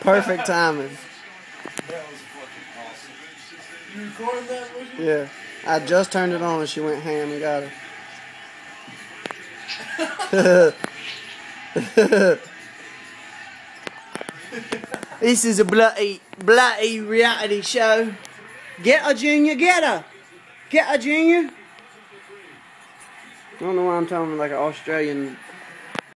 Perfect timing. That was fucking awesome. You recording that, was you? Yeah. I just turned it on and she went ham and got her. This is a bloody reality show. Get her, Junior, get her. Get her, Junior. I don't know why I'm talking like an Australian